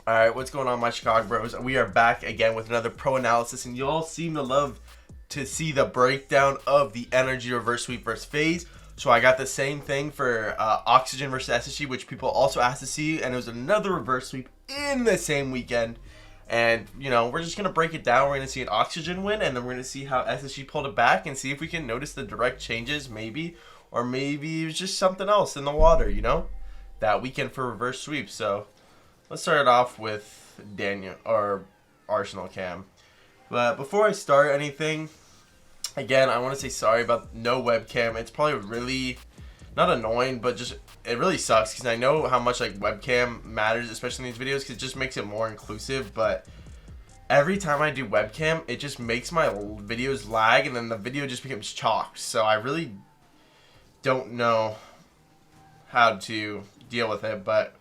Alright, what's going on, my Chicago bros? We are back again with another pro analysis, and you all seem to love to see the breakdown of the energy reverse sweep versus phase. So I got the same thing for oxygen versus SSG, which people also asked to see, and it was another reverse sweep in the same weekend. And, you know, we're just going to break it down. We're going to see an oxygen win, and then we're going to see how SSG pulled it back and see if we can notice the direct changes, maybe. Or maybe it was just something else in the water, you know, that weekend for reverse sweep. So let's start it off with Daniel, or Arsenal Cam. But before I start anything, again, I want to say sorry about no webcam. It's probably really, not annoying, but just, it really sucks because I know how much like webcam matters, especially in these videos, because it just makes it more inclusive. But every time I do webcam, it just makes my videos lag, and then the video just becomes chalked. So I really don't know how to deal with it, but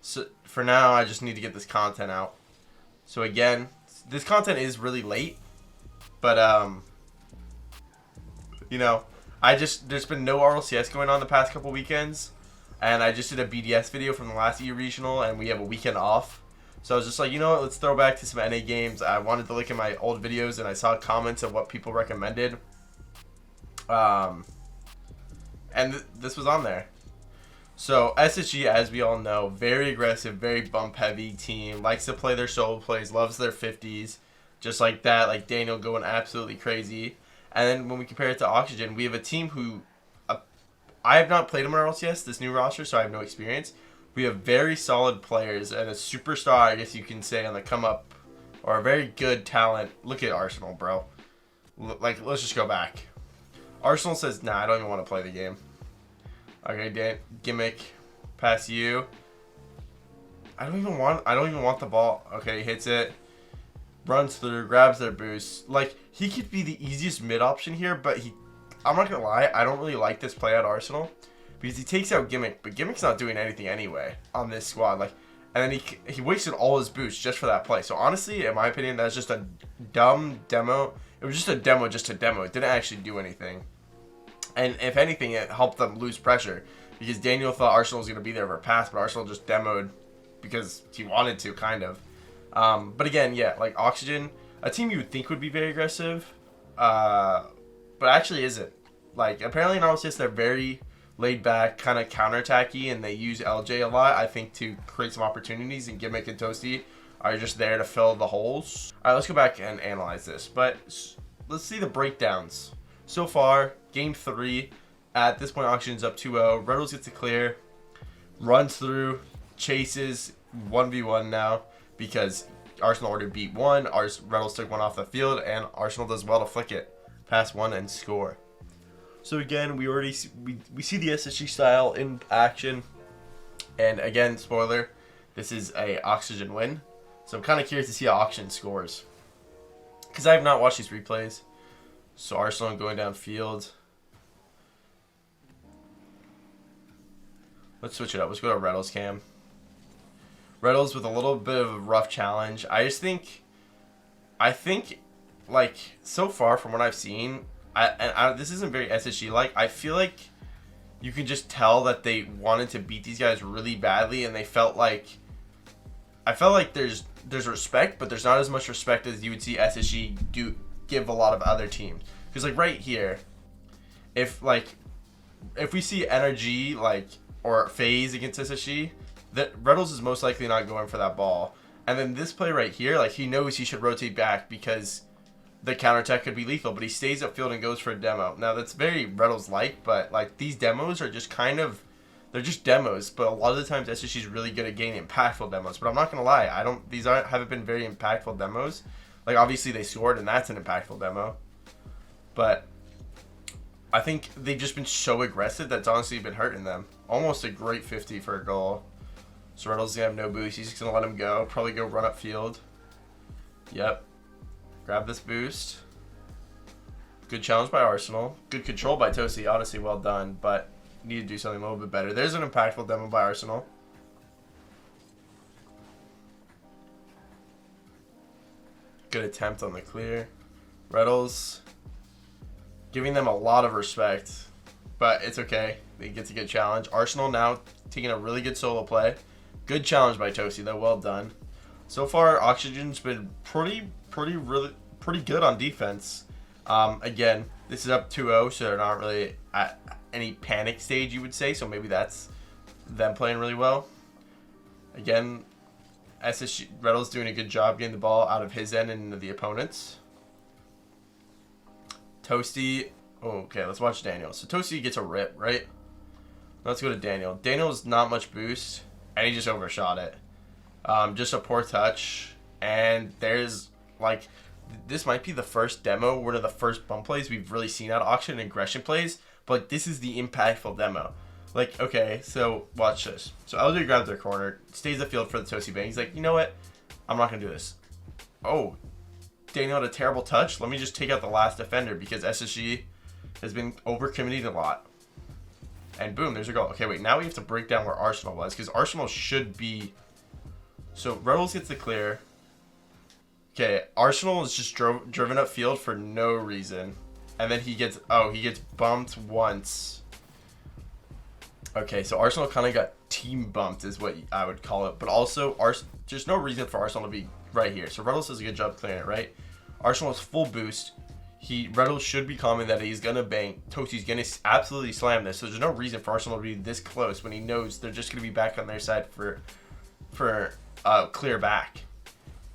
so for now, I just need to get this content out. So again, this content is really late, but you know, there's been no RLCS going on the past couple weekends, and I just did a BDS video from the last E regional, and we have a weekend off. So I was just like, you know what, let's throw back to some NA games. I wanted to look at my old videos, and I saw comments of what people recommended, and this was on there. So SSG, as we all know, very aggressive, very bump heavy team, likes to play their solo plays, loves their 50s, just like that, like Daniel going absolutely crazy. And then when we compare it to Oxygen, we have a team who, I have not played them on RLCS, this new roster, so I have no experience. We have very solid players and a superstar, I guess you can say, on the come up, or a very good talent. Look at Arsenal, bro. Like, let's just go back. Arsenal says, nah, I don't even want to play the game. Okay, Dan, gimmick, pass you. I don't even want the ball. Okay, he hits it, runs through, grabs their boost. Like, he could be the easiest mid option here, but I'm not gonna lie, I don't really like this play at Arsenal because he takes out Gimmick, but Gimmick's not doing anything anyway on this squad. Like, and then he wasted all his boosts just for that play. So honestly, in my opinion, that's just a dumb demo. It was just a demo, just a demo. It didn't actually do anything. And if anything, it helped them lose pressure because Daniel thought Arsenal was going to be there for a pass, but Arsenal just demoed because he wanted to, kind of. But again, yeah, like Oxygen, a team you would think would be very aggressive, but actually isn't. Like, apparently in RLCS, they're very laid back, kind of counterattacky, and they use LJ a lot, I think, to create some opportunities, and Gimmick and Toasty are just there to fill the holes. All right, let's go back and analyze this, but let's see the breakdowns. So far, Game 3, at this point, Oxygen's up 2-0. Reynolds gets a clear, runs through, chases 1v1 now because Arsenal already beat one. Reynolds took one off the field, and Arsenal does well to flick it. Pass one and score. So again, we see the SSG style in action. And again, spoiler, this is a Oxygen win. So I'm kind of curious to see how Oxygen scores, because I have not watched these replays. So Arsenal going downfield. Let's switch it up. Let's go to Reynolds Cam. Reynolds with a little bit of a rough challenge. I think, like, so far from what I've seen, this isn't very SSG-like. I feel like you can just tell that they wanted to beat these guys really badly, and I felt like there's respect, but there's not as much respect as you would see SSG give a lot of other teams. Because like right here, if we see energy or phase against SSG, that Reynolds is most likely not going for that ball. And then this play right here, like, he knows he should rotate back because the counterattack could be lethal, but he stays upfield and goes for a demo. Now that's very Reynolds-like, but like these demos are just they're just demos. But a lot of the times SSG is really good at getting impactful demos. But I'm not gonna lie, haven't been very impactful demos. Like, obviously they scored, and that's an impactful demo. But I think they've just been so aggressive that's honestly been hurting them. Almost a great 50 for a goal. So Reynolds is going to have no boost. He's just going to let him go. Probably go run up field. Yep. Grab this boost. Good challenge by Arsenal. Good control by Tosi. Honestly, well done. But need to do something a little bit better. There's an impactful demo by Arsenal. Good attempt on the clear. Reynolds giving them a lot of respect, but it's okay. They get a good challenge. Arsenal now taking a really good solo play. Good challenge by Toasty though. Well done. So far, Oxygen's been pretty good on defense. Again, this is up 2-0, so they're not really at any panic stage, you would say. So maybe that's them playing really well. Again, SSG Reddle's doing a good job getting the ball out of his end and into the opponent's. Toasty. Oh, okay, let's watch Daniel. So Toasty gets a rip, right? Let's go to Daniel. Daniel's not much boost, and he just overshot it. Just a poor touch, and there's like, this might be the first demo, one of the first bump plays we've really seen out of Auction and aggression plays, but like, this is the impactful demo. Like, okay, so watch this. So LJ grabs their corner, stays the field for the Toasty bang. He's like, you know what? I'm not gonna do this. Oh, Daniel had a terrible touch. Let me just take out the last defender because SSG has been overcommitting a lot. And boom, there's a goal. Okay, wait, now we have to break down where Arsenal was because Arsenal should be. So Rebels gets the clear. Okay, Arsenal is just driven up field for no reason. And then he gets bumped once. Okay, so Arsenal kind of got team bumped is what I would call it. But also, there's no reason for Arsenal to be right here. So Reynolds does a good job clearing it, right? Arsenal has full boost. Reynolds should be calming that he's going to bang. Toasty's going to absolutely slam this. So there's no reason for Arsenal to be this close when he knows they're just going to be back on their side for clear back.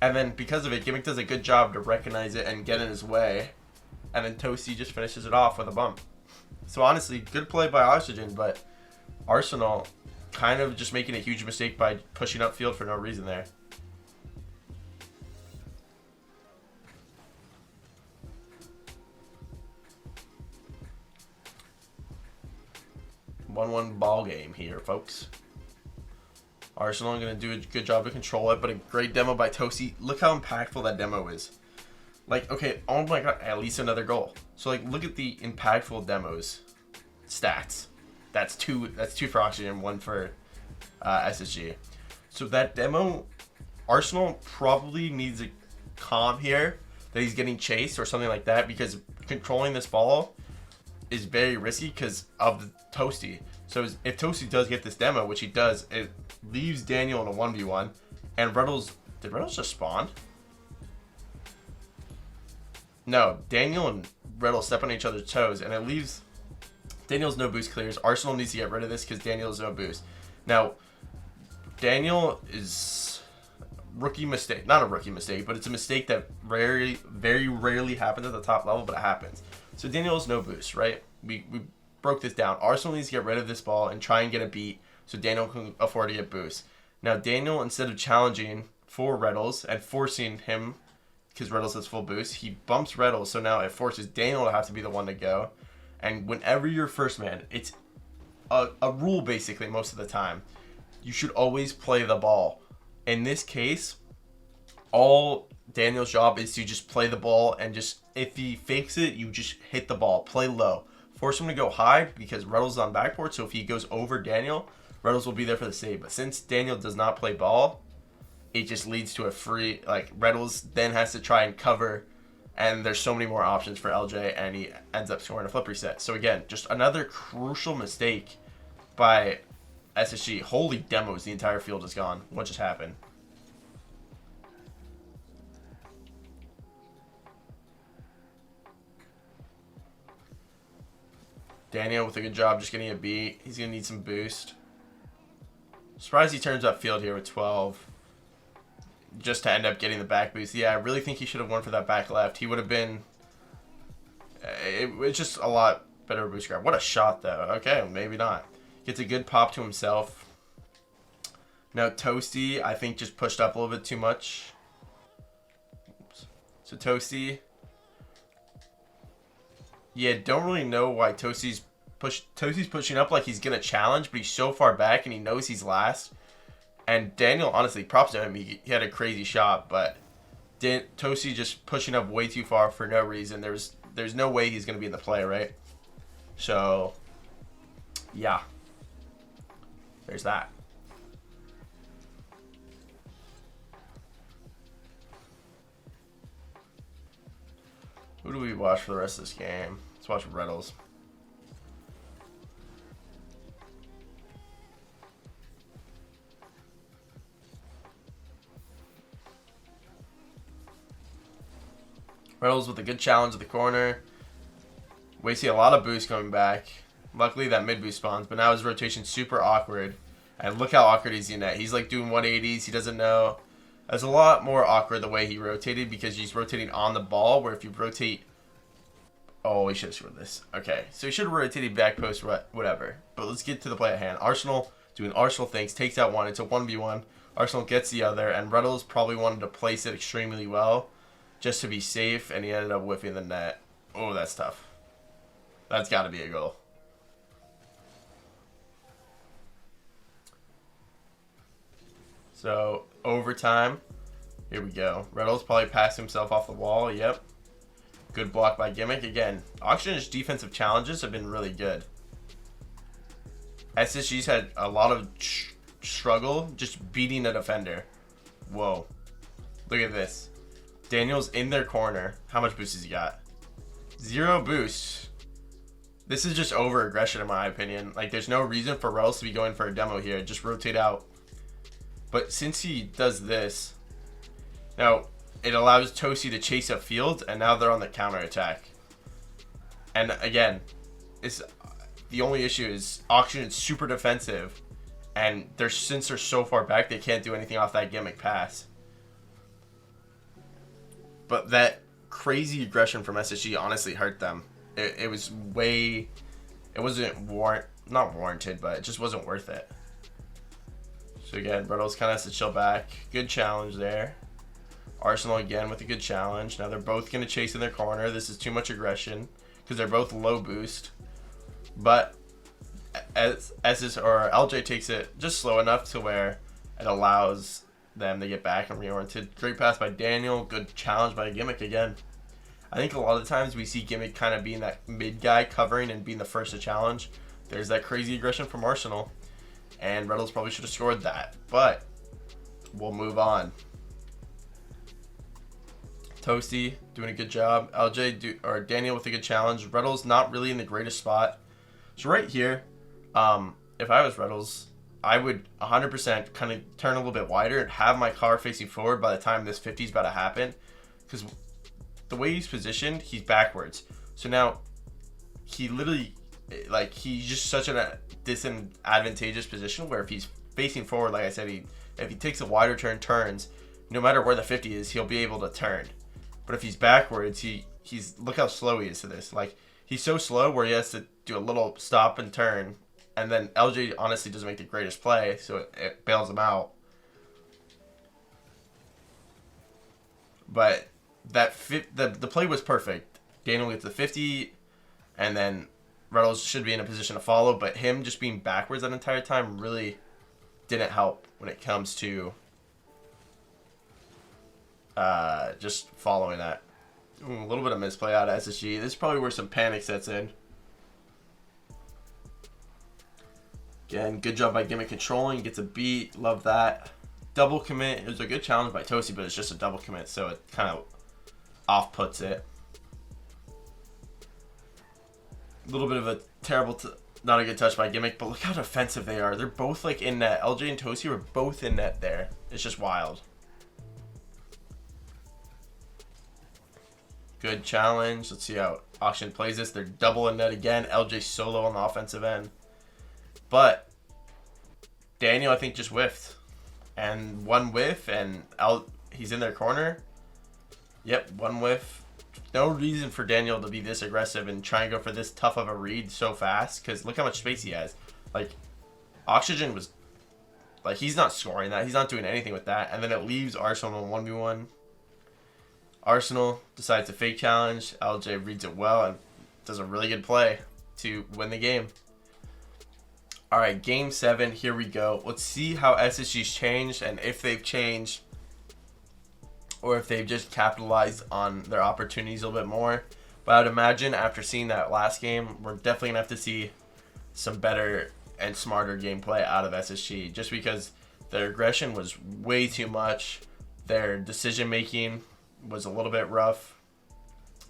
And then because of it, Gimmick does a good job to recognize it and get in his way. And then Toasty just finishes it off with a bump. So honestly, good play by Oxygen, but Arsenal kind of just making a huge mistake by pushing upfield for no reason there. One ball game here, folks. Arsenal going to do a good job to control it, but a great demo by Toasty. Look how impactful that demo is. Like, okay, oh my god, at least another goal. So, like, look at the impactful demos stats. That's two for Oxygen, one for SSG. So that demo, Arsenal probably needs a calm here that he's getting chased or something like that because controlling this ball is very risky because of Toasty. So if Toasty does get this demo, which he does, it leaves Daniel in a 1v1. And did Reynolds just spawn? No, Daniel and Reynolds step on each other's toes, and it leaves Daniel's no boost clears. Arsenal needs to get rid of this because Daniel's no boost. Now, Daniel is rookie mistake. Not a rookie mistake, but it's a mistake that very rarely happens at the top level, but it happens. So Daniel has no boost, right? We broke this down. Arsenal needs to get rid of this ball and try and get a beat so Daniel can afford to get boost. Now, Daniel, instead of challenging for Reynolds and forcing him, because Reynolds has full boost, he bumps Reynolds, so now it forces Daniel to have to be the one to go. And whenever you're first man, it's a rule basically most of the time. You should always play the ball. In this case, all Daniel's job is to just play the ball and just, if he fakes it, you just hit the ball. Play low. Force him to go high because Reynolds is on backboard, so if he goes over Daniel, Reynolds will be there for the save. But since Daniel does not play ball, it just leads to a free, like, Reynolds then has to try and cover, and there's so many more options for LJ, and he ends up scoring a flip reset. So again, just another crucial mistake by SSG. Holy demos, the entire field is gone. What just happened? Daniel with a good job just getting a beat. He's going to need some boost. Surprised he turns up field here with 12. Just to end up getting the back boost. Yeah, I really think he should have won for that back left. He would have been... It's just a lot better boost grab. What a shot, though. Okay, maybe not. Gets a good pop to himself. Now, Toasty, I think, just pushed up a little bit too much. Oops. So, Toasty... Yeah, don't really know why Toasty's pushing up like he's going to challenge, but he's so far back and he knows he's last. And Daniel, honestly, props to him. He had a crazy shot, but Toasty just pushing up way too far for no reason. There's no way he's going to be in the play, right? So, yeah. There's that. Who do we watch for the rest of this game? Let's watch Reynolds. Reynolds with a good challenge at the corner. We see a lot of boost coming back. Luckily that mid boost spawns, but now his rotation's super awkward. And look how awkward he's in that. He's like doing 180s. He doesn't know. It's a lot more awkward the way he rotated because he's rotating on the ball, where if you rotate... Oh, he should have scored this. Okay, so he should have rotated back post, whatever. But let's get to the play at hand. Arsenal doing Arsenal things, takes out one. It's a 1v1. Arsenal gets the other, and Reynolds probably wanted to place it extremely well just to be safe, and he ended up whiffing the net. Oh, that's tough. That's got to be a goal. So, overtime. Here we go. Reynolds probably passed himself off the wall. Yep. Good block by Gimmick. Again, Oxygen's defensive challenges have been really good. SSG's had a lot of struggle just beating a defender. Whoa. Look at this. Daniel's in their corner. How much boost has he got? 0 boost. This is just over-aggression in my opinion. Like, there's no reason for Reynolds to be going for a demo here. Just rotate out. But since he does this, now it allows Tosi to chase upfield, and now they're on the counter attack. And again, it's the only issue is Oxygen is super defensive, and since they're so far back, they can't do anything off that Gimmick pass. But that crazy aggression from SSG honestly hurt them. It was way, it wasn't not warranted, but it just wasn't worth it. So again, Reynolds kind of has to chill back. Good challenge there. Arsenal again with a good challenge. Now they're both going to chase in their corner. This is too much aggression because they're both low boost. But as LJ takes it just slow enough to where it allows them to get back and reoriented. Great pass by Daniel. Good challenge by Gimmick again. I think a lot of times we see Gimmick kind of being that mid guy covering and being the first to challenge. There's that crazy aggression from Arsenal. And Reynolds probably should have scored that. But we'll move on. Toasty doing a good job. Daniel with a good challenge. Reynolds not really in the greatest spot. So right here, if I was Reynolds, I would 100% kind of turn a little bit wider and have my car facing forward by the time this 50 is about to happen. Because the way he's positioned, he's backwards. So now he literally, like, he's just such a disadvantageous position where if he's facing forward, like I said, if he takes a wider turns, no matter where the 50 is, he'll be able to turn. But if he's backwards, he's look how slow he is to this. Like, he's so slow where he has to do a little stop and turn. And then LJ honestly doesn't make the greatest play, so it bails him out. But the play was perfect. Daniel gets the 50, and then Reynolds should be in a position to follow. But him just being backwards that entire time really didn't help when it comes to just following that. A little bit of misplay out of SSG. This is probably where some panic sets in. Again, good job by Gimmick controlling. Gets a beat. Love that. Double commit. It was a good challenge by Tosi, but it's just a double commit, so it kind of off-puts it. A little bit of a terrible, not a good touch by Gimmick, but look how defensive they are. They're both like in net. LJ and Tosi were both in net there. It's just wild. Good challenge. Let's see how Auction plays this. They're double in net again. LJ solo on the offensive end. But Daniel, I think, just whiffed. And one whiff, and he's in their corner. Yep, one whiff. No reason for Daniel to be this aggressive and try and go for this tough of a read so fast. Because look how much space he has. Like, Oxygen was... Like, he's not scoring that. He's not doing anything with that. And then it leaves Arsenal in 1v1. Arsenal decides to fake challenge. LJ reads it well and does a really good play to win the game. All right, game 7, here we go. Let's see how SSG's changed and if they've changed or if they've just capitalized on their opportunities a little bit more. But I would imagine after seeing that last game, we're definitely going to have to see some better and smarter gameplay out of SSG just because their aggression was way too much. Their decision-making was a little bit rough.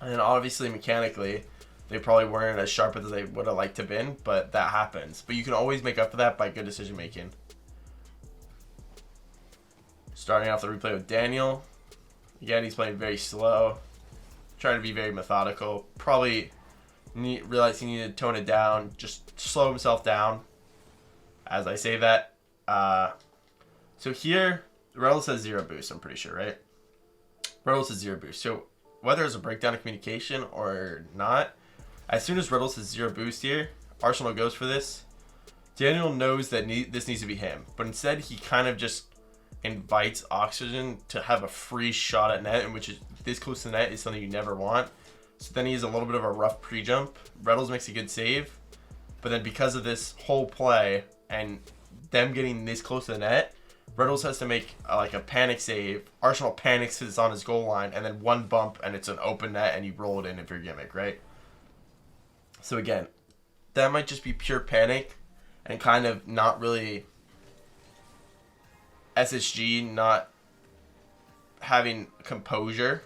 And then obviously mechanically, they probably weren't as sharp as they would have liked to have been, but that happens. But you can always make up for that by good decision making. Starting off the replay with Daniel. Again, he's playing very slow. trying to be very methodical. Probably realized he needed to tone it down, just slow himself down. As I say that, so here Reynolds has 0 boost. I'm pretty sure, right? Reynolds has 0 boost. So whether it's a breakdown of communication or not, as soon as Reynolds has 0 boost here, Arsenal goes for this. Daniel knows that this needs to be him, but instead he kind of just invites Oxygen to have a free shot at net, and which is this close to the net is something you never want. So then he has a little bit of a rough pre-jump. Reynolds makes a good save, but then because of this whole play and them getting this close to the net, Reynolds has to make like a panic save. Arsenal panics because it's on his goal line, and then one bump and it's an open net and you roll it in if you're gimmick, right? So again, that might just be pure panic and kind of not really SSG not having composure.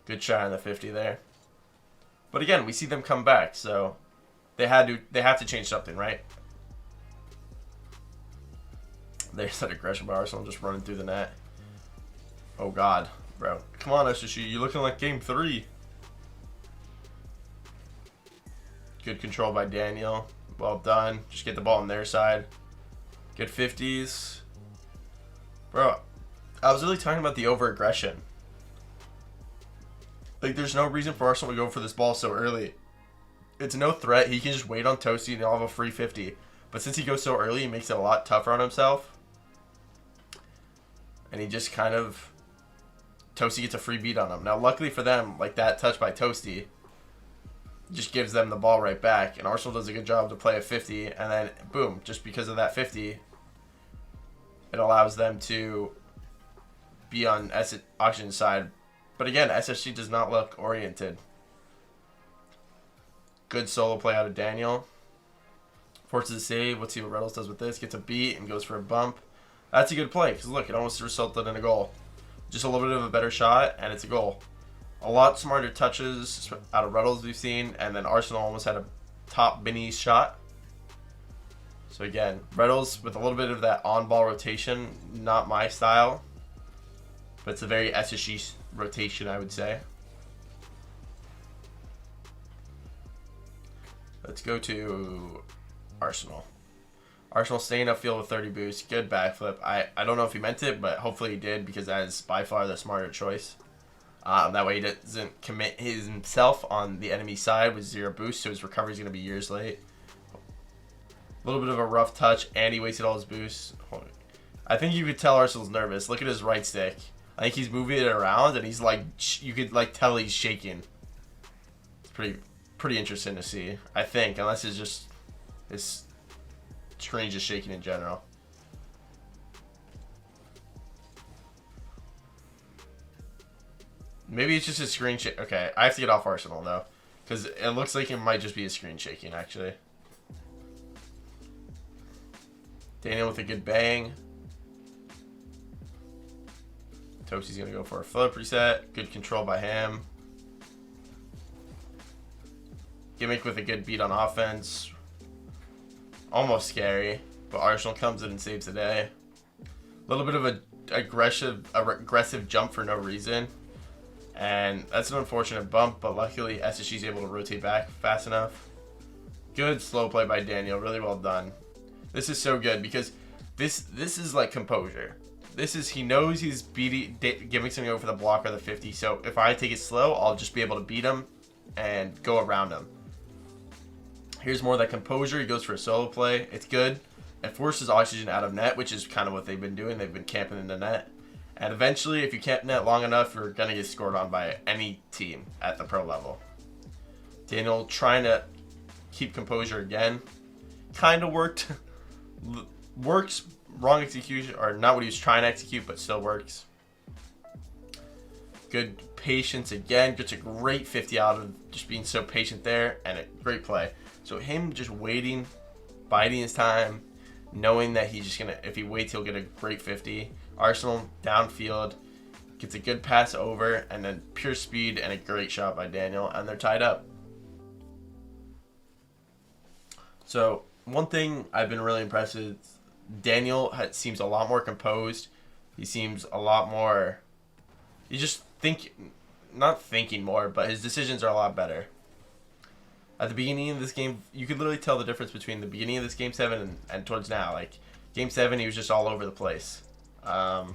Good shot on the 50 there. But again, we see them come back, so they have to change something, right? There's that aggression by Arsenal just running through the net. Oh god, bro. Come on, SSG, you're looking like game 3. Good control by Daniel. Well done. Just get the ball on their side. Good 50s. Bro, I was really talking about the over-aggression. Like, there's no reason for Arsenal to go for this ball so early. It's no threat. He can just wait on Toasty and he'll have a free 50. But since he goes so early, he makes it a lot tougher on himself. And he just kind of... Toasty gets a free beat on him. Now, luckily for them, like that touch by Toasty just gives them the ball right back. And Arsenal does a good job to play a 50. And then, boom, just because of that 50, it allows them to be on Oxygen's side. But again, SSG does not look oriented. Good solo play out of Daniel. Forces a save. Let's see what Reynolds does with this. Gets a beat and goes for a bump. That's a good play because look, it almost resulted in a goal. Just a little bit of a better shot and it's a goal. A lot smarter touches out of Reynolds we've seen, and then Arsenal almost had a top Binny's shot. So again, Reynolds with a little bit of that on-ball rotation, not my style, but it's a very SSG rotation, I would say. Let's go to Arsenal. Arsenal staying upfield with 30 boost. Good backflip. I don't know if he meant it, but hopefully he did because that is by far the smarter choice. That way he doesn't commit himself on the enemy side with 0 boost, so his recovery is going to be years late. A little bit of a rough touch, and he wasted all his boosts. I think you could tell Arsenal's nervous. Look at his right stick. I think he's moving it around, and he's like, you could like tell he's shaking. It's pretty interesting to see. I think, unless it's just his screen just shaking in general. Maybe it's just a screen shake. Okay, I have to get off Arsenal though, because it looks like it might just be a screen shaking actually. Daniel with a good bang. Toasty's going to go for a flip reset. Good control by him. Gimmick with a good beat on offense. Almost scary, but Arsenal comes in and saves the day. A little bit of a aggressive jump for no reason. And that's an unfortunate bump, but luckily SSG's able to rotate back fast enough. Good slow play by Daniel. Really well done. This is so good because this is like composure. This is, he knows he's giving something over the block or the 50, so if I take it slow, I'll just be able to beat him and go around him. Here's more of that composure. He goes for a solo play. It's good. It forces Oxygen out of net, which is kind of what they've been doing. They've been camping in the net. And eventually, if you camp net long enough, you're going to get scored on by any team at the pro level. Daniel trying to keep composure again. Kind of worked. Works. Wrong execution, or not what he was trying to execute, but still works. Good patience again. Gets a great 50 out of just being so patient there, and a great play. So him just waiting, biding his time, knowing that he's just going to, if he waits, he'll get a great 50. Arsenal downfield, gets a good pass over, and then pure speed and a great shot by Daniel, and they're tied up. So one thing I've been really impressed with, Daniel seems a lot more composed. He seems a lot more, you just think, not thinking more, but his decisions are a lot better. At the beginning of this game, you could literally tell the difference between the beginning of this Game 7 and towards now. Like, Game 7, he was just all over the place. But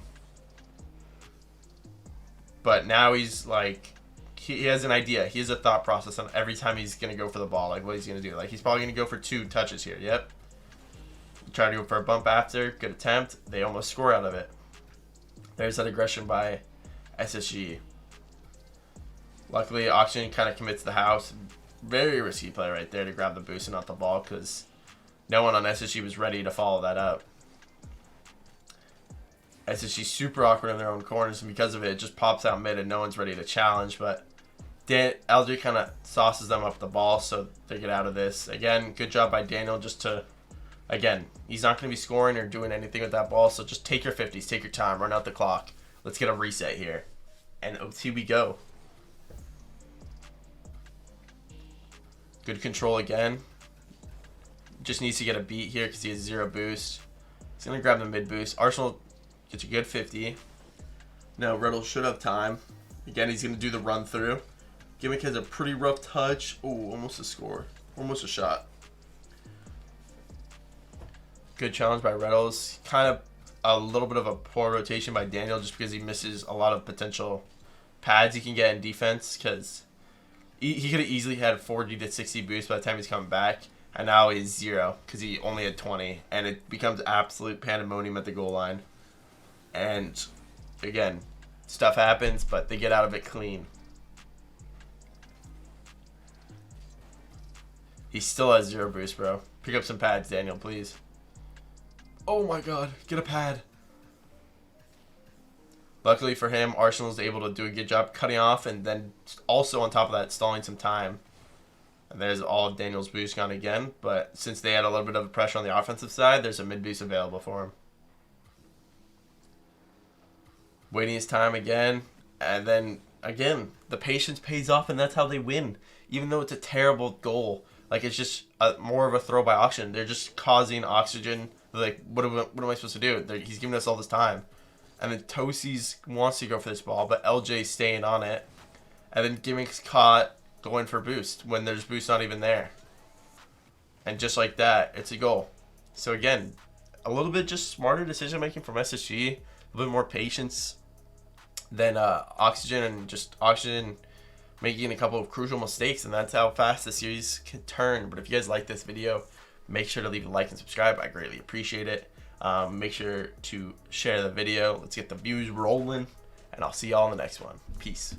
now he's like, he has an idea. He has a thought process on every time he's going to go for the ball, like what he's going to do. Like, he's probably going to go for 2 touches here. Yep. Try to go for a bump after. Good attempt. They almost score out of it. There's that aggression by SSG. Luckily, Oxygen kind of commits the house. Very risky play right there to grab the boost and not the ball, because no one on SSG was ready to follow that up. SSG super awkward in their own corners, and because of it, it just pops out mid and no one's ready to challenge. But LJ kind of sauces them up the ball so they get out of this. Again, good job by Daniel just to, again, he's not going to be scoring or doing anything with that ball, so just take your 50s, take your time, run out the clock. Let's get a reset here. And OT we go. Good control again. Just needs to get a beat here because he has 0 boost. He's going to grab the mid boost. Arsenal gets a good 50. Now, Riddle should have time. Again, he's going to do the run through. Gimmick has a pretty rough touch. Oh, almost a score. Almost a shot. Good challenge by Reynolds. Kind of a little bit of a poor rotation by Daniel just because he misses a lot of potential pads he can get in defense, because he could have easily had 40 to 60 boost by the time he's coming back, and now he's 0 because he only had 20, and it becomes absolute pandemonium at the goal line. And again, stuff happens, but they get out of it clean. He still has 0 boost, bro. Pick up some pads, Daniel, please. Oh my god, get a pad. Luckily for him, Arsenal is able to do a good job cutting off, and then also on top of that, stalling some time. And there's all of Daniel's boost gone again, but since they had a little bit of pressure on the offensive side, there's a mid boost available for him. Waiting his time again, and then again, the patience pays off, and that's how they win. Even though it's a terrible goal, like, it's just more of a throw by Oxygen. They're just causing Oxygen, like, what am I supposed to do? He's giving us all this time. And then Tosi's wants to go for this ball, but LJ's staying on it. And then Gimmick's caught going for boost when there's boost not even there. And just like that, it's a goal. So again, a little bit just smarter decision making from SSG, a little bit more patience than Oxygen, and just Oxygen making a couple of crucial mistakes, and that's how fast the series can turn. But if you guys like this video, make sure to leave a like and subscribe. I greatly appreciate it. Make sure to share the video. Let's get the views rolling, and I'll see y'all in the next one. Peace.